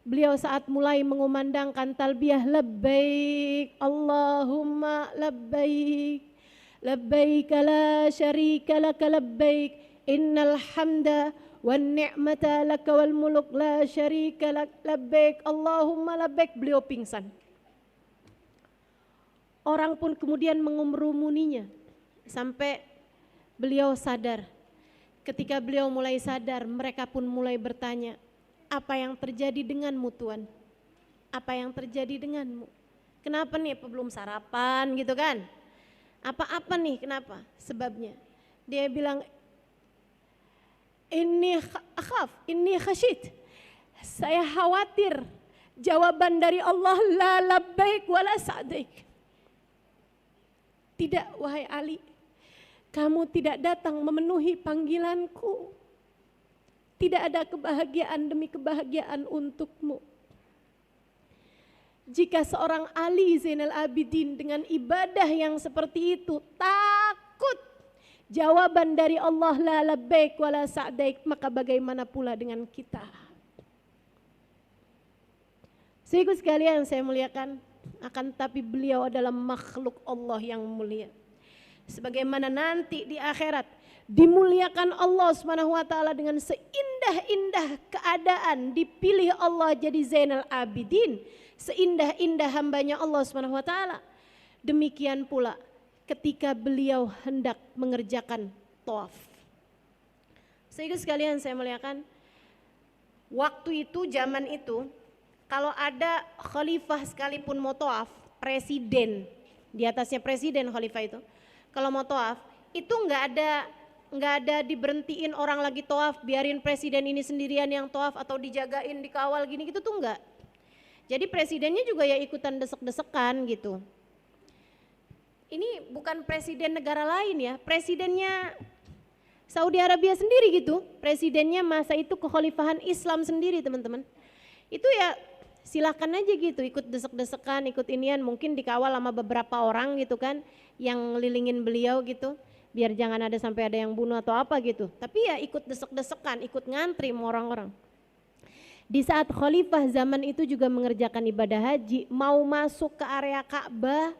C: Beliau saat mulai mengumandangkan talbiyah, labbaik Allahumma labbaik, labbaik la syarika laka labbaik, innal hamda wan ni'mata laka wal muluk la syarika lak, labbaik Allahumma labbaik. Beliau pingsan. Orang pun kemudian mengerumuninya sampai beliau sadar. Ketika beliau mulai sadar, mereka pun mulai bertanya, apa yang terjadi denganmu Tuan? Apa yang terjadi denganmu? Kenapa nih, apa belum sarapan gitu kan? Apa-apa nih, kenapa? Sebabnya. Dia bilang, ini akhaf, ini khasyid. Saya khawatir jawaban dari Allah la labbaik wala sa'daik. Tidak wahai Ali, kamu tidak datang memenuhi panggilanku. Tidak ada kebahagiaan demi kebahagiaan untukmu. Jika seorang Ali Zainal Abidin dengan ibadah yang seperti itu takut jawaban dari Allah la labbaik wala sa'daik, maka bagaimana pula dengan kita? Saudaraku sekalian saya muliakan, akan tapi beliau adalah makhluk Allah yang mulia. Sebagaimana nanti di akhirat dimuliakan Allah SWT dengan seindah-indah keadaan, dipilih Allah jadi Zainal Abidin, seindah-indah hambanya Allah SWT. Demikian pula ketika beliau hendak mengerjakan tawaf. Saudara sekalian saya muliakan, waktu itu, zaman itu, kalau ada khalifah sekalipun mau tawaf, presiden, di atasnya presiden khalifah itu, kalau mau tawaf itu nggak ada diberhentiin orang lagi tawaf, biarin presiden ini sendirian yang tawaf atau dijagain dikawal gini gitu tuh nggak. Jadi presidennya juga ya ikutan desek-desekan gitu. Ini bukan presiden negara lain ya, presidennya Saudi Arabia sendiri gitu, presidennya masa itu kekhalifahan Islam sendiri teman-teman. Itu ya silakan aja gitu, ikut desek-desekan, ikut inian, mungkin dikawal sama beberapa orang gitu kan, yang ngelilingin beliau gitu, biar jangan ada sampai ada yang bunuh atau apa gitu. Tapi ya ikut desek-desekan, ikut ngantri sama orang-orang. Di saat khalifah zaman itu juga mengerjakan ibadah haji, mau masuk ke area Ka'bah,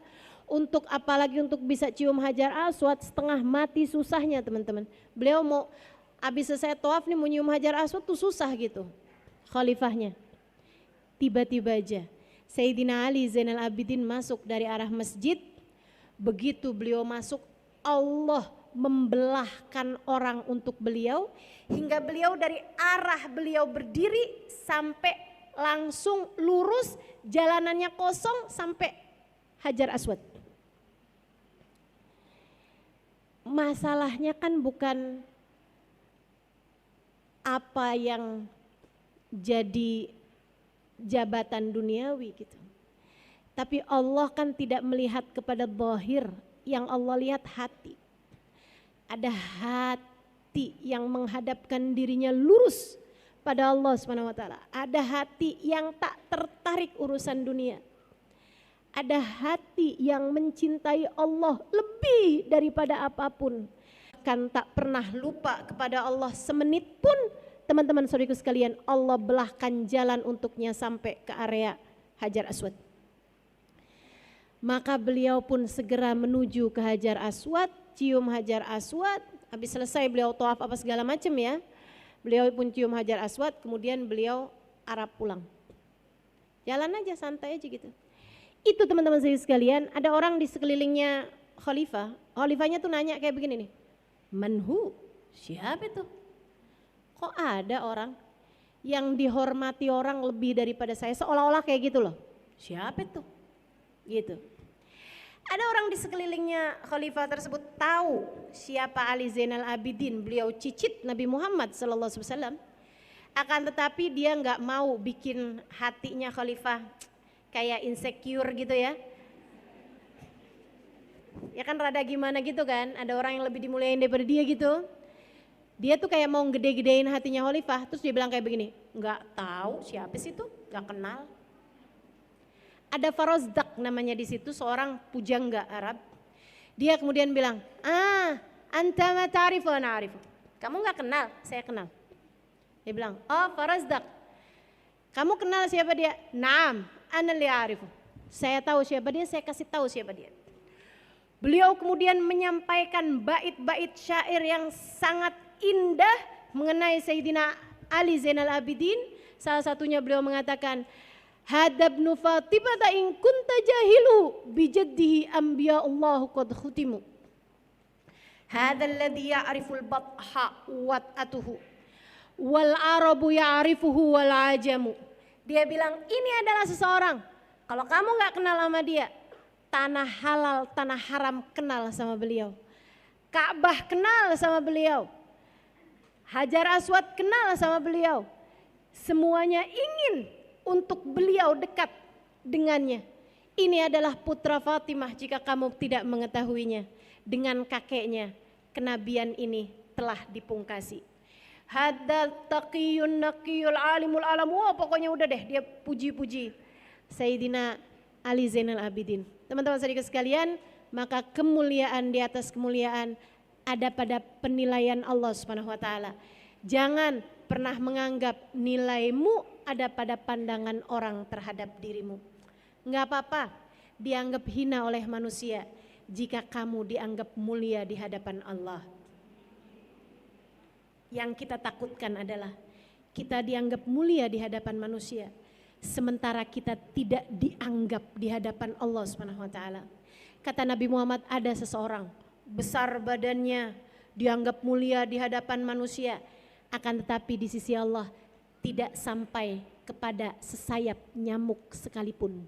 C: untuk apalagi untuk bisa cium Hajar Aswad, setengah mati susahnya teman-teman. Beliau mau habis selesai tawaf nih mau nyium Hajar Aswad tuh susah gitu khalifahnya. Tiba-tiba aja Sayyidina Ali Zainal Abidin masuk dari arah masjid. Begitu beliau masuk, Allah membelahkan orang untuk beliau, hingga beliau dari arah beliau berdiri sampai langsung lurus, jalanannya kosong sampai Hajar Aswad. Masalahnya kan bukan apa yang jadi jabatan duniawi gitu. Tapi Allah kan tidak melihat kepada zahir, yang Allah lihat hati. Ada hati yang menghadapkan dirinya lurus pada Allah SWT. Ada hati yang tak tertarik urusan dunia. Ada hati yang mencintai Allah lebih daripada apapun. Kan tak pernah lupa kepada Allah semenit pun. Teman-teman saudaraku sekalian, Allah belahkan jalan untuknya sampai ke area Hajar Aswad. Maka beliau pun segera menuju ke Hajar Aswad, cium Hajar Aswad. Habis selesai beliau tawaf apa segala macam ya. Beliau pun cium Hajar Aswad, kemudian beliau arah pulang. Jalan aja, santai aja gitu. Itu teman-teman saya sekalian, ada orang di sekelilingnya khalifah. Khalifahnya tuh nanya kayak begini nih. Manhu? Siapa itu? Kok ada orang yang dihormati orang lebih daripada saya, seolah-olah kayak gitu loh. Siapa itu? Gitu. Ada orang di sekelilingnya khalifah tersebut tahu siapa Ali Zainal Abidin, beliau cicit Nabi Muhammad SAW. Akan tetapi dia nggak mau bikin hatinya khalifah kayak insecure gitu ya. Ya kan rada gimana gitu kan, ada orang yang lebih dimuliain daripada dia gitu. Dia tuh kayak mau gede-gedein hatinya khalifah, terus dia bilang kayak begini, nggak tahu siapa sih itu, nggak kenal. Ada Farozdak namanya di situ, seorang pujangga Arab. Dia kemudian bilang, anta ma ta'rifu ana a'rifu. Kamu nggak kenal, saya kenal. Dia bilang, oh Farozdak, kamu kenal siapa dia? Naam, ana li a'rifu. Saya tahu siapa dia, saya kasih tahu siapa dia. Beliau kemudian menyampaikan bait-bait syair yang sangat indah mengenai Sayyidina Ali Zainal Abidin. Salah satunya beliau mengatakan, hadabnu Fatimah in kunta jahilu bijaddihi anbiya Allah qad khutimu. Hadzal ladzi ya'riful batha wat'atuhu wal arabu ya'rifuhu wal ajamu. Dia bilang ini adalah seseorang, kalau kamu nggak kenal sama dia, tanah halal, tanah haram kenal sama beliau. Ka'bah kenal sama beliau. Hajar Aswad kenal sama beliau. Semuanya ingin untuk beliau dekat dengannya. Ini adalah putra Fatimah jika kamu tidak mengetahuinya. Dengan kakeknya kenabian ini telah dipungkasi. Hadza taqiyun naqiyul alimul alam. Wah, pokoknya udah deh dia puji-puji Sayyidina Ali Zainal Abidin. Teman-teman saudara sekalian, maka kemuliaan di atas kemuliaan ada pada penilaian Allah Subhanahu wa taala. Jangan pernah menganggap nilaimu ada pada pandangan orang terhadap dirimu. Enggak apa-apa dianggap hina oleh manusia jika kamu dianggap mulia di hadapan Allah. Yang kita takutkan adalah kita dianggap mulia di hadapan manusia, sementara kita tidak dianggap di hadapan Allah Subhanahu wa taala. Kata Nabi Muhammad, ada seseorang besar badannya, dianggap mulia di hadapan manusia, akan tetapi di sisi Allah tidak sampai kepada sesayap nyamuk sekalipun.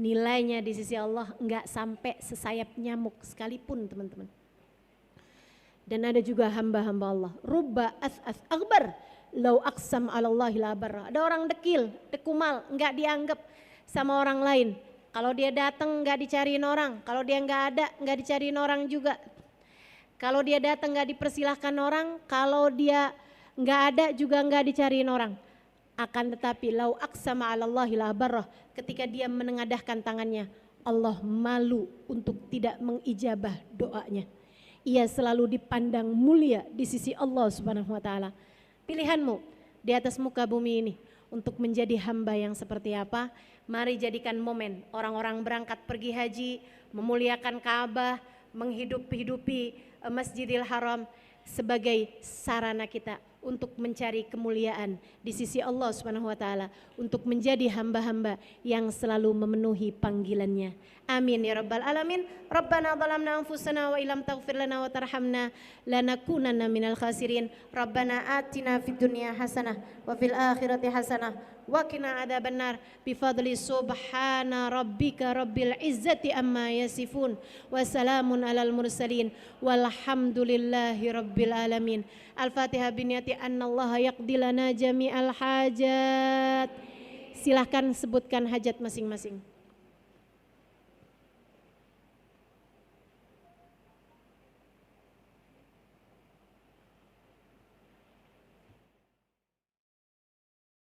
C: Nilainya di sisi Allah enggak sampai sesayap nyamuk sekalipun, teman-teman. Dan ada juga hamba-hamba Allah, rubba as'as akbar lau aqsam 'ala Allahi la barra. Ada orang dekil, dekumal, enggak dianggap sama orang lain. Kalau dia datang enggak dicariin orang, kalau dia enggak ada enggak dicariin orang juga. Kalau dia datang enggak dipersilahkan orang, kalau dia enggak ada juga enggak dicariin orang. Akan tetapi lau aqsama 'ala Allahi la barra, ketika dia menengadahkan tangannya, Allah malu untuk tidak mengijabah doanya. Ia selalu dipandang mulia di sisi Allah Subhanahu wa taala. Pilihanmu di atas muka bumi ini untuk menjadi hamba yang seperti apa? Mari jadikan momen orang-orang berangkat pergi haji, memuliakan Ka'bah, menghidupi Masjidil Haram sebagai sarana kita untuk mencari kemuliaan di sisi Allah Subhanahu wa taala, untuk menjadi hamba-hamba yang selalu memenuhi panggilannya. Amin ya rabbal alamin. Rabbana zalamna anfusana wa illam taghfir lana wa tarhamna lanakunanna minal khasirin. Rabbana atina fid dunya hasanah wa fil akhirati hasanah wa qina adzabannar bi fadli subhana rabbika rabbil izzati amma yasifun wa salamun alal mursalin walhamdulillahi rabbil alamin. Al-Fatihah biniyati annallaha yaqdi lana jami'al hajat. Silahkan sebutkan hajat masing-masing.